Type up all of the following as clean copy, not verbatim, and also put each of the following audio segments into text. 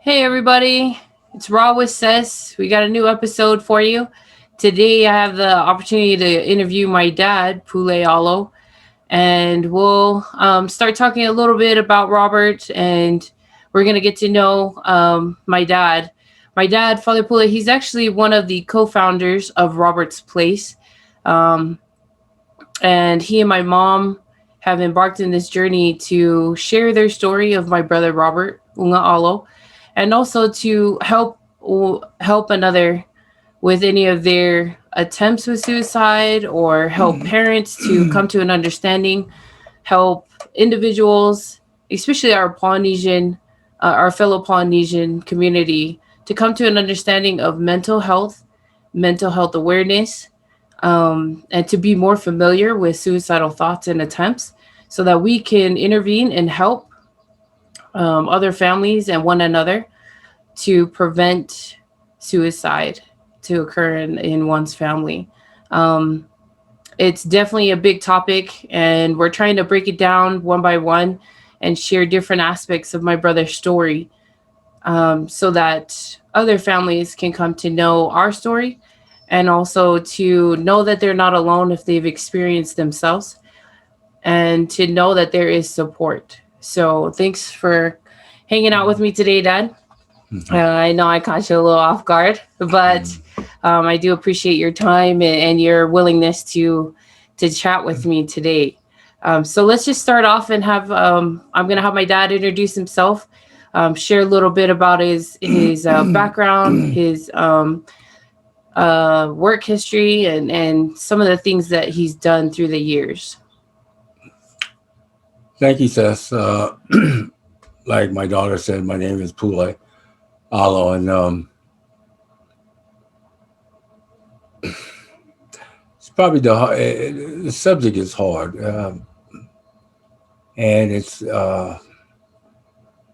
Hey everybody, it's Raw with Sess. We got a new episode for you. Today I have the opportunity to interview my dad, Pule Alo, and we'll start talking a little bit about Robert, and we're going to get to know my dad. My dad, Father Pule, he's actually one of the co-founders of Robert's Place. Um, and he and my mom have embarked in this journey to share their story of my brother Robert, Unga Alo, and also to help another with any of their attempts with suicide or help parents to come to an understanding, help individuals, especially our fellow Polynesian community, to come to an understanding of mental health awareness, and to be more familiar with suicidal thoughts and attempts so that we can intervene and help other families and one another to prevent suicide to occur in one's family. Um, it's definitely a big topic, and we're trying to break it down one by one and share different aspects of my brother's story, so that other families can come to know our story and also to know that they're not alone if they've experienced themselves, and to know that there is support. So, thanks for hanging out with me today, Dad. I know I caught you a little off guard, but I do appreciate your time and your willingness to chat with me today. So let's just start off and have I'm gonna have my dad introduce himself, share a little bit about his background, his work history, and some of the things that he's done through the years. Thank you, Sess. Like my daughter said, my name is Pule Alo, and it's probably the subject is hard, and it's not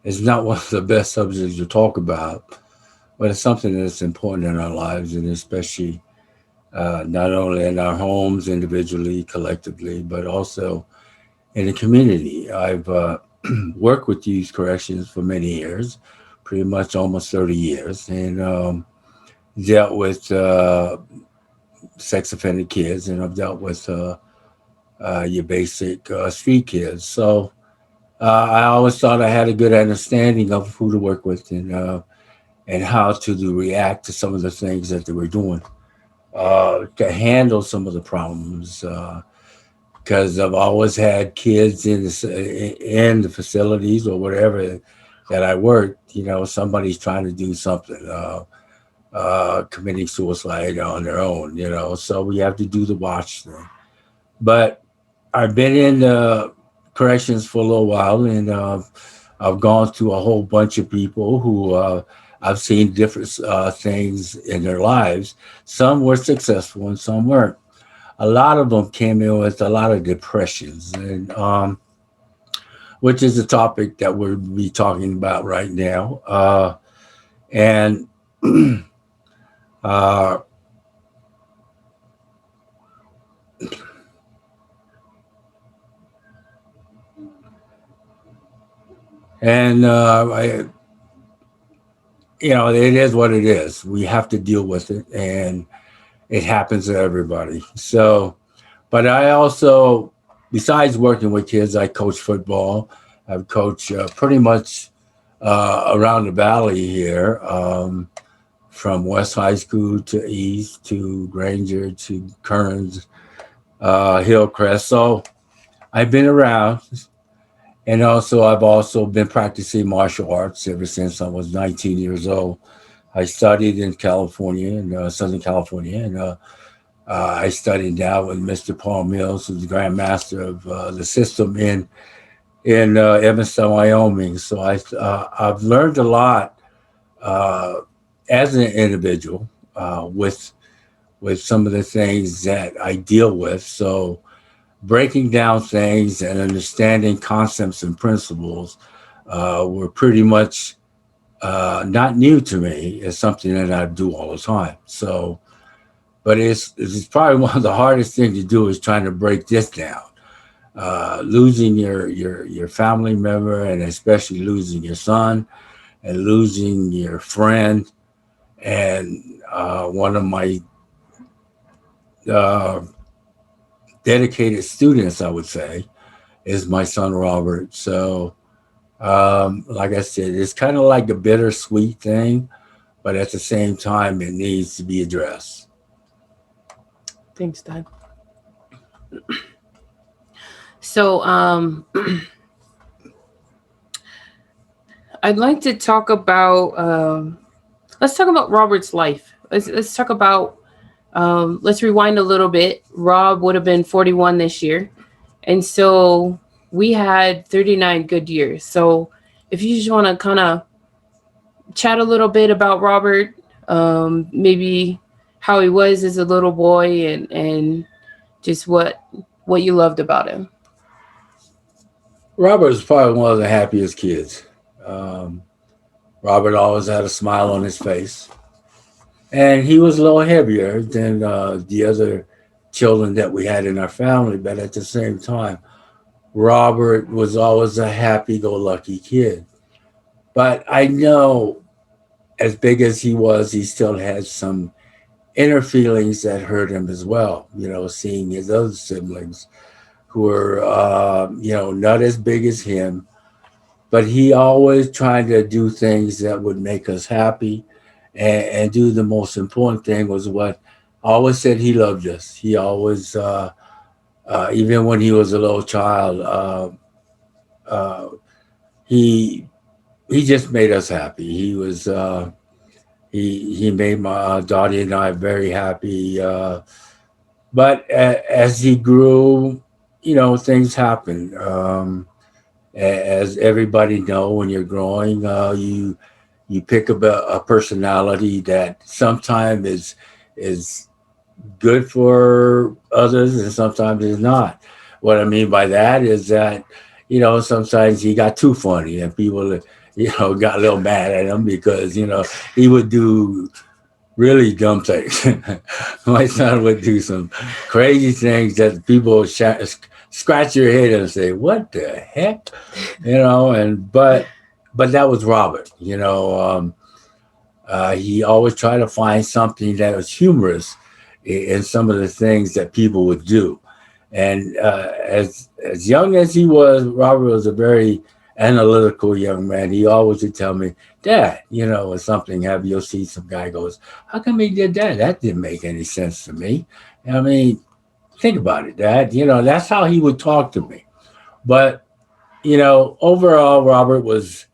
one of the best subjects to talk about, but it's something that's important in our lives, and especially not only in our homes individually, collectively, but also in the community. I've worked with youth corrections for many years, pretty much almost 30 years, and dealt with sex offended kids, and I've dealt with your basic street kids. So I always thought I had a good understanding of who to work with and how to react to some of the things that they were doing, to handle some of the problems. Because I've always had kids in the facilities or whatever that I worked. Somebody's trying to do something, committing suicide on their own. So we have to do the watch thing. But I've been in corrections for a little while, and I've gone through a whole bunch of people who I've seen different things in their lives. Some were successful and some weren't. A lot of them came in with a lot of depressions, and which is a topic that we'll be talking about right now. And uh, I, it is what it is. We have to deal with it, and it happens to everybody. So, but I also, besides working with kids, I coach football. I've coached pretty much around the valley here, from West High School to East to Granger to Kearns, Hillcrest. So I've been around, and I've also been practicing martial arts ever since I was 19 years old. I studied in California, in Southern California, and I studied now with Mr. Paul Mills, who's the Grand Master of the system in Evanston, Wyoming. So I've learned a lot as an individual with some of the things that I deal with. So breaking down things and understanding concepts and principles were pretty much not new to me. It's something that I do all the time. So, but it's probably one of the hardest things to do is trying to break this down. Losing your family member, and especially losing your son, and losing your friend and one of my uh, dedicated students, I would say, is my son Robert. So, like I said, it's kind of like a bittersweet thing, but at the same time, it needs to be addressed. Thanks, Dad. So, I'd like to talk about. Let's talk about Robert's life. Let's talk about. Let's rewind a little bit. Rob would have been 41 this year, and so we had 39 good years. So, if you just want to kind of chat a little bit about Robert, maybe how he was as a little boy, and just what you loved about him. Robert was probably one of the happiest kids. Um, Robert always had a smile on his face, and he was a little heavier than the other children that we had in our family, but at the same time, Robert was always a happy go lucky kid. But I know, as big as he was, he still had some inner feelings that hurt him as well. Seeing his other siblings who were, not as big as him, but he always tried to do things that would make us happy and do the most important thing was what I always said he loved us. He always, even when he was a little child, uh, he he just made us happy. He made my Dottie and I very happy. But as he grew, things happen. As everybody know, when you're growing, you pick up a personality that sometimes is good for others and sometimes it's not. What I mean by that is that sometimes he got too funny and people got a little mad at him because he would do really dumb things. My son would do some crazy things that people scratch your head and say, "What the heck?" And but that was Robert. He always tried to find something that was humorous in some of the things that people would do. And as young as he was, Robert was a very analytical young man. He always would tell me, "Dad, when something happened, you'll see some guy goes, how come he did that? That didn't make any sense to me." I mean, think about it, Dad. That's how he would talk to me. But overall, Robert was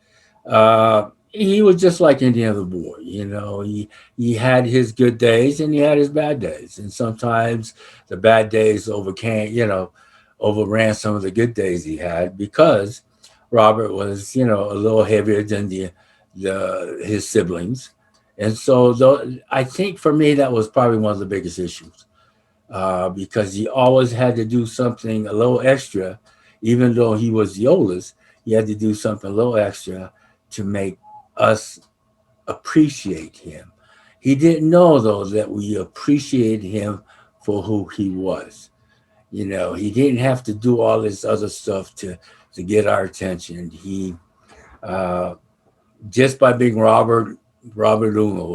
he was just like any other boy. He had his good days and he had his bad days, and sometimes the bad days overran some of the good days he had because Robert was a little heavier than the his siblings, and so I think for me that was probably one of the biggest issues because he always had to do something a little extra, even though he was the oldest. He had to do something a little extra to make us appreciate him. He didn't know though that we appreciated him for who he was. He didn't have to do all this other stuff to get our attention. He uh, just by being Robert Luma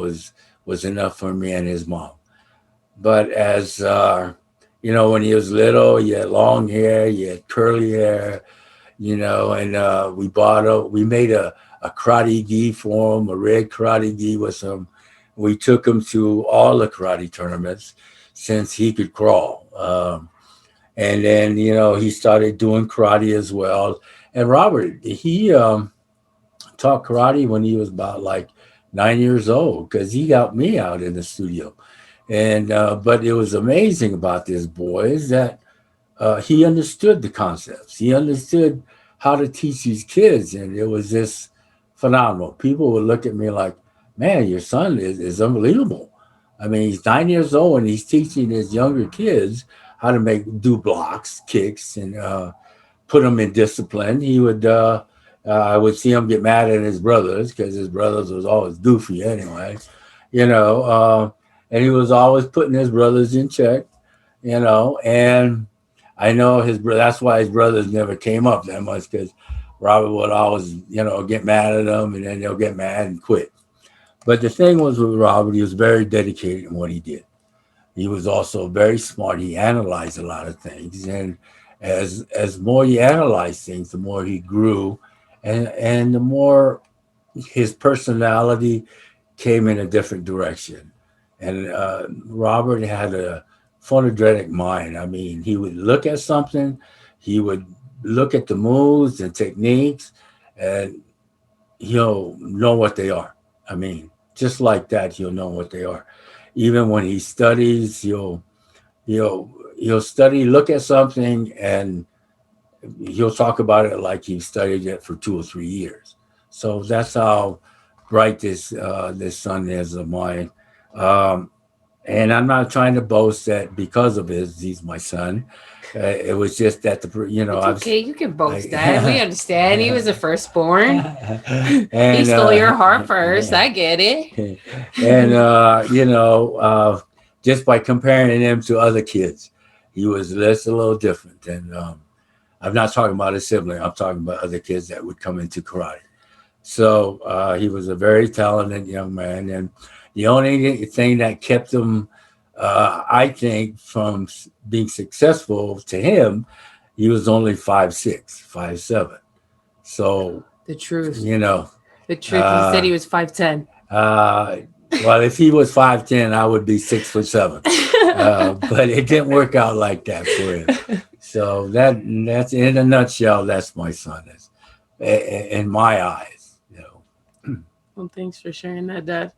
was enough for me and his mom. But as when he was little, he had long hair, he had curly hair, and we made a karate gi for him, a red karate gi with him. We took him to all the karate tournaments since he could crawl. And then, he started doing karate as well. And Robert, he taught karate when he was about like 9 years old because he got me out in the studio. And, but it was amazing about this boy is that he understood the concepts. He understood how to teach these kids, and it was just phenomenal. People would look at me like, "Man, your son is unbelievable." I mean, he's 9 years old and he's teaching his younger kids how to do blocks, kicks, and put them in discipline. I would see him get mad at his brothers because his brothers was always goofy anyway, you know, uh, and he was always putting his brothers in check, and I know his brother. That's why his brothers never came up that much because Robert would always, get mad at them, and then they'll get mad and quit. But the thing was with Robert, he was very dedicated in what he did. He was also very smart. He analyzed a lot of things, and as more he analyzed things, the more he grew, and the more his personality came in a different direction. And Robert had a photogenic mind. I mean, he would look at something, he would look at the moves and techniques, and he'll know what they are. I mean, just like that, he'll know what they are. Even when he studies, he'll study, look at something, and he'll talk about it like he studied it for 2 or 3 years. So that's how bright this son is of mine. Um, and I'm not trying to boast that because of he's my son. It was just that It's okay. You can boast, Dad. We I, understand. He was the firstborn. He and stole your heart first. I get it. and just by comparing him to other kids, he was just a little different. And I'm not talking about a sibling. I'm talking about other kids that would come into karate. So he was a very talented young man, and the only thing that kept him, I think, from being successful to him, he was only 5'6", 5'7". So The truth. you know, The truth. He said uh, he was 5'10". uh, well, if he was 5'10", I would be 6'7". But it didn't work out like that for him. So that's in a nutshell. That's my son. That's in my eyes. Well, thanks for sharing that, Dad.